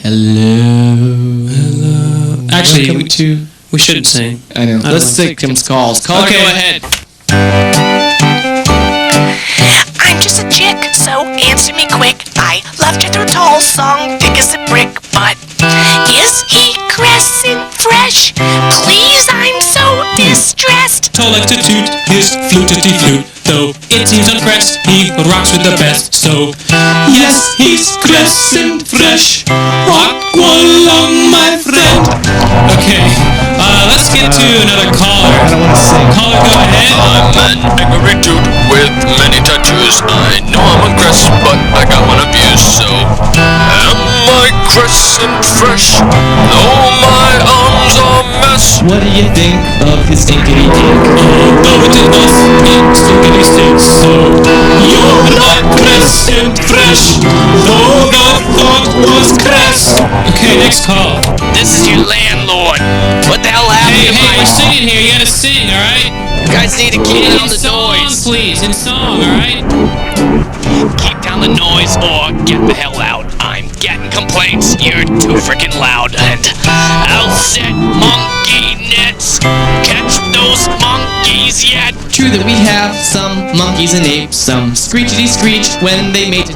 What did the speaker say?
Hello. Hello. Actually, we shouldn't sing. I know. Let's take Tim's calls. Caller, Okay. go ahead. I'm just a chick, so answer me quick. I love Jethro Tull's song, thick as a brick, but is he Crescent Fresh? Please, I'm so distressed. Tull likes to toot his flutity flute, though it seems on Crest he rocks with the best. So, yes, he's Crescent Fresh. Walk along, my friend. Okay, let's get to another caller. I don't want to sing. Caller, go ahead. I'm an angry dude with many tattoos. I know I'm a crest, but I got one of you, so am I Crescent Fresh? Though my arms are a mess. What do you think of his stinkity dink? Though it is us, it's stinkity stinks. So, you're not Crescent Fresh, though the thought was Crest. Okay, next call. This is your landlord. What the hell Hey, happened to we're my... singing here. You gotta sing, alright? You guys need to keep down In the song, noise. please. In song, alright? Keep down the noise or get the hell out. I'm getting complaints. You're too freaking loud. And I'll set monkey nets. Catch those monkeys yet. True that we have some monkeys and apes, some screechity screech when they mate.